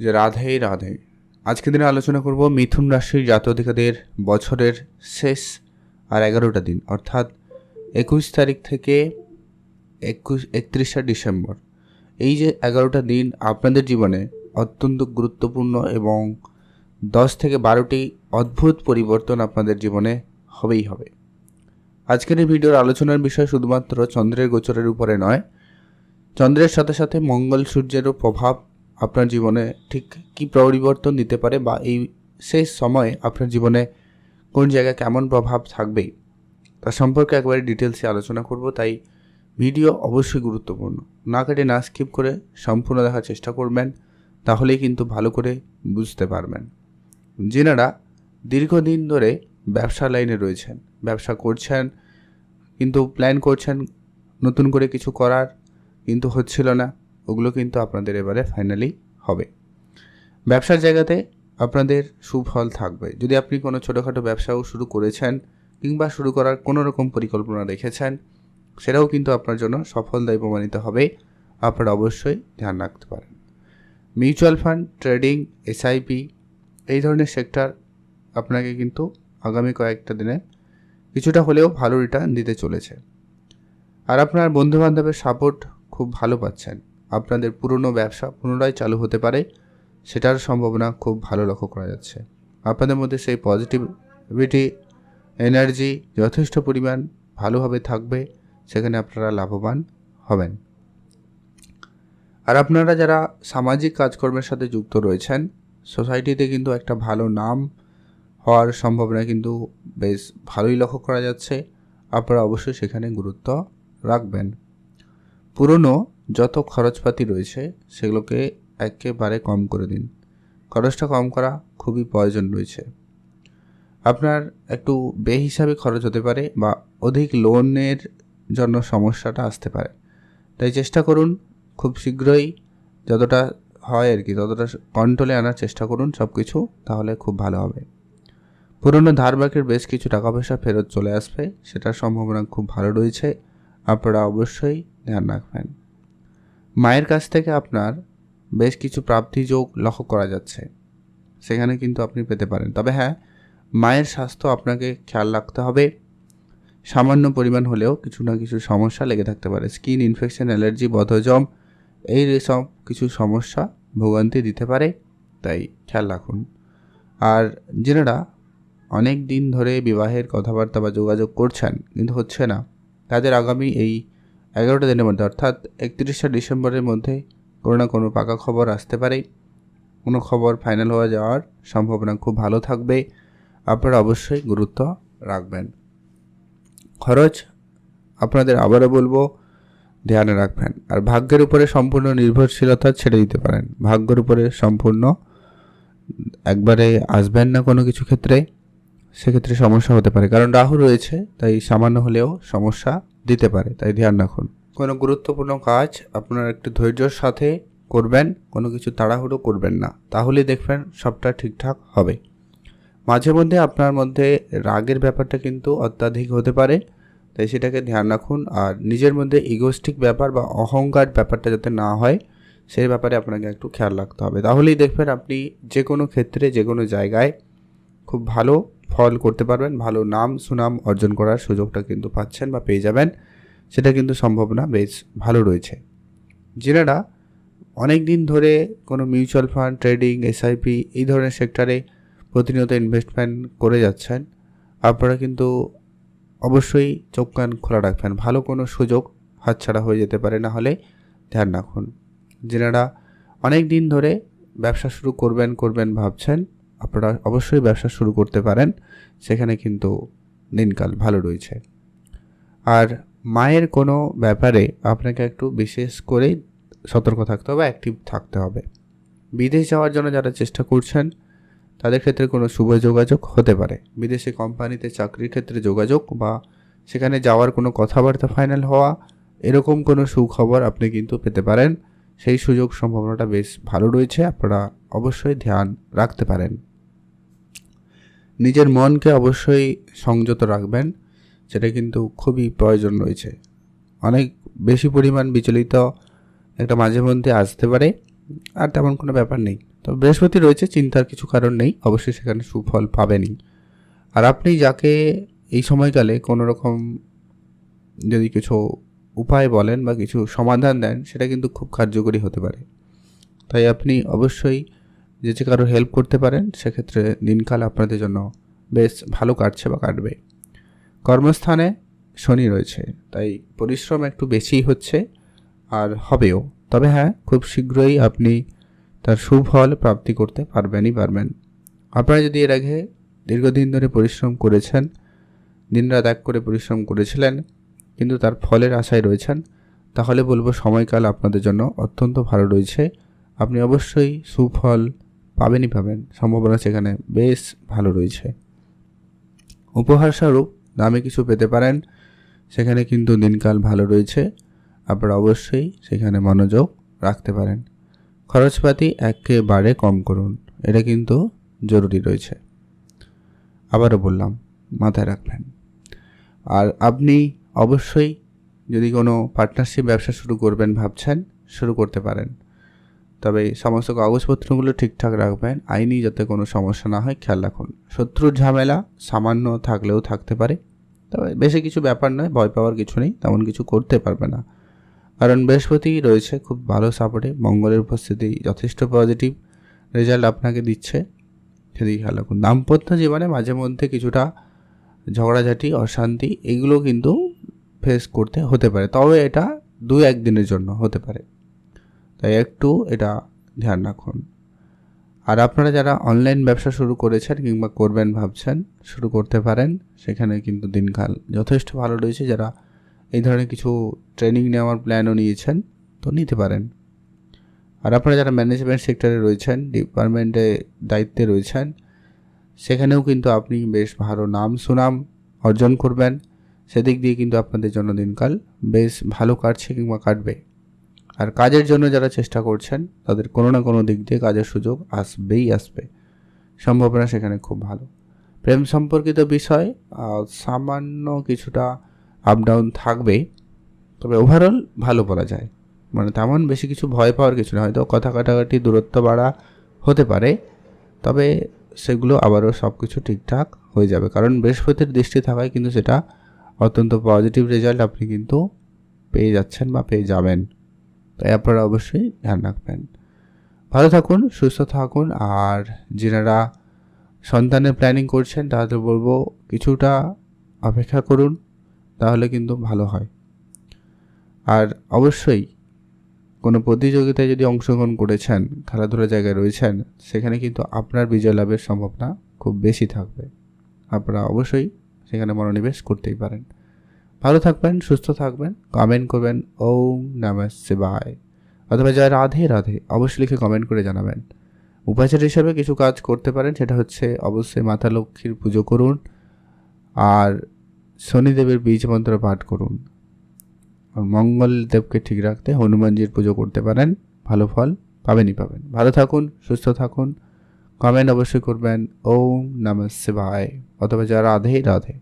যে রাধে রাধে। আজকে দিনে আলোচনা করব মিথুন রাশির জাতকদের বছরের শেষ আর 11টা দিন, অর্থাৎ 21 তারিখ থেকে 31শে ডিসেম্বর। এই যে 11টা দিন আপনাদের জীবনে অত্যন্ত গুরুত্বপূর্ণ এবং 10 থেকে 12টি অদ্ভুত পরিবর্তন আপনাদের জীবনে হবেই হবে। আজকের এই ভিডিওর আলোচনার বিষয় শুধুমাত্র চন্দ্রের গোচরের উপরে নয়, চন্দ্রের সাথে সাথে মঙ্গল সূর্যেরও প্রভাব আপনার জীবনে ঠিক কী পরিবর্তন দিতে পারে, বা এই শেষ সময়ে আপনার জীবনে কোন জায়গায় কেমন প্রভাব থাকবে তার সম্পর্কে একবারে ডিটেলসে আলোচনা করব। তাই ভিডিও অবশ্যই গুরুত্বপূর্ণ, না কেটে না স্কিপ করে সম্পূর্ণ দেখার চেষ্টা করবেন, তাহলেই কিন্তু ভালো করে বুঝতে পারবেন। যেনারা দীর্ঘদিন ধরে ব্যবসা লাইনে রয়েছেন, ব্যবসা করছেন কিন্তু প্ল্যান করছেন নতুন করে কিছু করার, কিন্তু হচ্ছিল না, ওগুলো কিন্তু আপনাদের এবারে ফাইনালি হবে। ব্যবসার জায়গাতে আপনাদের সুফল থাকবে। যদি আপনি কোনো ছোটোখাটো ব্যবসাও শুরু করেছেন কিংবা শুরু করার কোনো রকম পরিকল্পনা রেখেছেন, সেটাও কিন্তু আপনার জন্য সফলদায়ী প্রমাণিত হবে। আপনারা অবশ্যই ধ্যান রাখতে পারেন। মিউচুয়াল ফান্ড, ট্রেডিং, এসআইপি এই ধরনের সেক্টর আপনাকে কিন্তু আগামী কয়েকটা দিনে কিছুটা হলেও ভালো রিটার্ন দিতে চলেছে। আর আপনার বন্ধুবান্ধবের সাপোর্ট খুব ভালো পাচ্ছেন। আপনাদের পুরনো ব্যবসা পুনরায় চালু হতে পারে, সেটার সম্ভাবনা খুব ভালো লক্ষ্য করা যাচ্ছে। আপনাদের মধ্যে সেই পজিটিভিটি এনার্জি যথেষ্ট পরিমাণ ভালোভাবে থাকবে, সেখানে আপনারা লাভবান হবেন। আর আপনারা যারা সামাজিক কাজকর্মের সাথে যুক্ত রয়েছেন, সোসাইটিতে কিন্তু একটা ভালো নাম হওয়ার সম্ভাবনা কিন্তু বেশ ভালোই লক্ষ্য করা যাচ্ছে। আপনারা অবশ্যই সেখানে গুরুত্ব রাখবেন। পুরনো যত খরচপাতি রয়েছে সেগুলোকে একেবারে কম করে দিন। খরচটা কম করা খুবই প্রয়োজন রয়েছে। আপনার একটু বেহিসাবে খরচ হতে পারে বা অধিক লোনের জন্য সমস্যাটা আসতে পারে। তাই চেষ্টা করুন খুব শীঘ্রই যতটা হয় আর কি ততটা কন্ট্রোলে আনার চেষ্টা করুন সব কিছু, তাহলে খুব ভালো হবে। পুরনো ধারবাকির বেশ কিছু টাকা পয়সা ফেরত চলে আসবে, সেটার সম্ভাবনা খুব ভালো রয়েছে। আপনারা অবশ্যই ধ্যান রাখবেন। মায়ের কাছ থেকে আপনার বেশ কিছু প্রাপ্তিযোগ লক্ষ্য করা যাচ্ছে, সেখানে কিন্তু আপনি পেতে পারেন। তবে হ্যাঁ, মায়ের স্বাস্থ্য আপনাকে খেয়াল রাখতে হবে। সামান্য পরিমাণ হলেও কিছু না কিছু সমস্যা লেগে থাকতে পারে। স্কিন ইনফেকশন, অ্যালার্জি, বদহজম এই সব কিছু সমস্যা ভোগান্তি দিতে পারে, তাই খেয়াল রাখুন। আর যারা অনেক দিন ধরে বিবাহের কথাবার্তা বা যোগাযোগ করছেন কিন্তু হচ্ছে না, তাদের আগামী এই 11টা দিনের মধ্যে অর্থাৎ 31শে ডিসেম্বরের মধ্যে কোনো না কোনো পাকা খবর আসতে পারে। কোনো খবর ফাইনাল হয়ে যাওয়ার সম্ভাবনা খুব ভালো থাকবে। আপনারা অবশ্যই গুরুত্ব রাখবেন। খরচ আপনাদের আবারও বলবো ধ্যানে রাখবেন। আর ভাগ্যের উপরে সম্পূর্ণ নির্ভরশীলতা ছেড়ে দিতে পারেন। ভাগ্যের উপরে সম্পূর্ণ একবারে আসবেন না কোনো কিছু ক্ষেত্রে, সেক্ষেত্রে সমস্যা হতে পারে। কারণ রাহু রয়েছে, তাই সামান্য হলেও সমস্যা দিতে পারে, তাই ধ্যান রাখুন। কোনো গুরুত্বপূর্ণ কাজ আপনারা একটু ধৈর্যের সাথে করবেন, কোনো কিছু তাড়াহুড়ো করবেন না, তাহলে দেখবেন সবটা ঠিকঠাক হবে। মাঝে মধ্যে আপনার মধ্যে রাগের ব্যাপারটা কিন্তু অত্যাধিক হতে পারে, তাই সেটাকে ধ্যান রাখুন। আর নিজের মধ্যে ইগোস্টিক ব্যাপার বা অহংকার ব্যাপারটা যাতে না হয়, সেই ব্যাপারে আপনাকে একটু খেয়াল রাখতে হবে। তাহলেই দেখবেন আপনি যে কোনো ক্ষেত্রে যে কোনো জায়গায় খুব ভালো ফল করতে পারবেন, ভালো নাম সুনাম অর্জন করার সুযোগটা কিন্তু পাচ্ছেন বা পেয়ে যাবেন, সেটা কিন্তু সম্ভাবনা বেশ ভালো রয়েছে। যারা অনেক দিন ধরে কোনো মিউচুয়াল ফান্ড, ট্রেডিং, এসআইপি এই ধরনের সেক্টরে প্রতিনিয়ত ইনভেস্টমেন্ট করে যাচ্ছেন, আপনারা কিন্তু অবশ্যই চোখ কান খোলা রাখবেন। ভালো কোনো সুযোগ হাতছাড়া হয়ে যেতে পারে, না হলে ধ্যান রাখুন। যারা অনেক দিন ধরে ব্যবসা শুরু করবেন ভাবছেন, আপনারা অবশ্যই ব্যবসা শুরু করতে পারেন, সেখানে কিন্তু দিনকাল ভালো রয়েছে। আর মায়ের কোনো ব্যাপারে আপনাকে একটু বিশেষ করে সতর্ক থাকতে হবে, অ্যাক্টিভ থাকতে হবে। বিদেশ যাওয়ার জন্য যারা চেষ্টা করছেন তাদের ক্ষেত্রে কোনো শুভ যোগাযোগ হতে পারে। বিদেশে কোম্পানিতে চাকরির ক্ষেত্রে যোগাযোগ বা সেখানে যাওয়ার কোনো কথাবার্তা ফাইনাল হওয়া, এরকম কোনো সুখবর আপনি কিন্তু পেতে পারেন। সেই সুযোগ সম্ভাবনাটা বেশ ভালো রয়েছে, আপনারা অবশ্যই ধ্যান রাখতে পারেন। নিজের মনকে অবশ্যই সংযত রাখবেন, সেটা কিন্তু খুবই প্রয়োজন রয়েছে। অনেক বেশি পরিমাণ বিচলিত একটা মাঝে মধ্যে আসতে পারে, আর তেমন কোনো ব্যাপার নেই। তো বৃহস্পতি রয়েছে, চিন্তার কিছু কারণ নেই, অবশ্যই সেখানে সুফল পাবেনই। আর আপনি যাকে এই সময়কালে কোনো রকম যদি কিছু উপায় বলেন বা কিছু সমাধান দেন, সেটা কিন্তু খুব কার্যকরী হতে পারে। তাই আপনি অবশ্যই যে কারো হেল্প করতে পারেন, সেক্ষেত্রে দিনকাল আপনাদের জন্য বেশ ভালো কাটছে বা কাটবে। কর্মস্থানে শনি রয়েছে, তাই পরিশ্রম একটু বেশিই হচ্ছে আর হবেও। তবে হ্যাঁ, খুব শীঘ্রই আপনি তার সুফল প্রাপ্তি করতে পারবেন। আপনারা যদি এর আগে দীর্ঘদিন ধরে পরিশ্রম করেছেন, দিনরাত এক করে পরিশ্রম করেছিলেন, কিন্তু তার ফলের আশায় রয়েছেন, তাহলে বলবো সময়কাল আপনাদের জন্য অত্যন্ত ভালো রয়েছে। আপনি অবশ্যই সুফল পাবেন, সম্ভাবনা সেখানে বেশ ভালো রয়েছে। উপহার স্বরূপ দামে কিছু পেতে পারেন, সেখানে কিন্তু দিনকাল ভালো রয়েছে। আপনারা অবশ্যই সেখানে মনোযোগ রাখতে পারেন। খরচপাতি একেবারে কম করুন, এটা কিন্তু জরুরি রয়েছে। আবারও বললাম, মাথায় রাখবেন। আর আপনি অবশ্যই যদি কোনো পার্টনারশিপ ব্যবসা শুরু করবেন ভাবছেন, শুরু করতে পারেন। তবে সমস্ত কাগজপত্রগুলো ঠিকঠাক রাখবেন, আইনি যাতে কোনো সমস্যা না হয় খেয়াল রাখুন। শত্রুর ঝামেলা সামান্য থাকলেও থাকতে পারে, তবে বেশি কিছু ব্যাপার নয়, ভয় পাওয়ার কিছু নেই, তেমন কিছু করতে পারবে না। কারণ বৃহস্পতি রয়েছে খুব ভালো সাপোর্টে, মঙ্গলের উপস্থিতি যথেষ্ট পজিটিভ রেজাল্ট আপনাকে দিচ্ছে, সেদিকে খেয়াল রাখুন। দাম্পত্য জীবনে মাঝে মধ্যে কিছুটা ঝগড়াঝাটি, অশান্তি এগুলো কিন্তু ফেস করতে হতে পারে, তবে এটা 2-1 দিনের জন্য হতে পারে, তাই একটু এটা ধ্যান রাখুন। আর আপনারা যারা অনলাইন ব্যবসা শুরু করেছেন কিংবা করবেন ভাবছেন, শুরু করতে পারেন, সেখানে কিন্তু দিনকাল যথেষ্ট ভালো রয়েছে। যারা এই ধরনের কিছু ট্রেনিং নেওয়ার প্ল্যানও নিয়েছেন, তো নিতে পারেন। আর আপনারা যারা ম্যানেজমেন্ট সেক্টরে রয়েছেন, ডিপার্টমেন্টে দায়িত্বে রয়েছেন, সেখানেও কিন্তু আপনি বেশ ভালো নাম সুনাম অর্জন করবেন। সেদিক দিয়ে কিন্তু আপনাদের জন্য দিনকাল বেশ ভালো কাটছে কিংবা কাটবে। আর কাজের জন্য যারা চেষ্টা করছেন, তাদের কোনো না কোনো দিক দিয়ে কাজের সুযোগ আসবে, সম্ভাবনা সেখানে খুব ভালো। প্রেম সম্পর্কিত বিষয় সামান্য কিছুটা আপ ডাউন থাকবে, তবে ওভারঅল ভালো বলা যায়। মানে তেমন বেশি কিছু ভয় পাওয়ার কিছু না, হয়তো কথা কাটাকাটি, দূরত্ব বাড়া হতে পারে, তবে সেগুলো আবারও সব কিছু ঠিকঠাক হয়ে যাবে। কারণ বৃহস্পতির দৃষ্টি থাকায় কিন্তু সেটা অত্যন্ত পজিটিভ রেজাল্ট আপনি কিন্তু পেয়ে যাচ্ছেন বা পেয়ে যাবেন, তাই আপনারা অবশ্যই ধ্যান রাখবেন। ভালো থাকুন, সুস্থ থাকুন। আর যারা সন্তানের প্ল্যানিং করছেন, তাদের বলবো কিছুটা অপেক্ষা করুন, তাহলে কিন্তু ভালো হয়। আর অবশ্যই কোনো প্রতিযোগিতায় যদি অংশগ্রহণ করেছেন, খেলাধুলার জায়গায় রয়েছেন, সেখানে কিন্তু আপনার বিজয় লাভের সম্ভাবনা খুব বেশি থাকবে। আপনারা অবশ্যই সেখানে মনোনিবেশ করতেই পারেন। ভালো থাকবেন, সুস্থ থাকবেন। কমেন্ট করবেন ওম নমঃ শিবায় অথবা জয় রাধে রাধে, অবশ্যই লিখে কমেন্ট করে জানাবেন। উপাচার হিসাবে কিছু কাজ করতে পারেন, সেটা হচ্ছে অবশ্যই মাতা লক্ষ্মীর পুজো করুন আর শনিদেবের বীজ মন্ত্র পাঠ করুন। আর মঙ্গল দেবকে ঠিক রাখতে হনুমানজির পুজো করতে পারেন, ভালো ফল পাবেন। ভালো থাকুন, সুস্থ থাকুন। কমেন্ট অবশ্যই করবেন ওম নমঃ শিবায় অথবা জয় রাধে রাধে।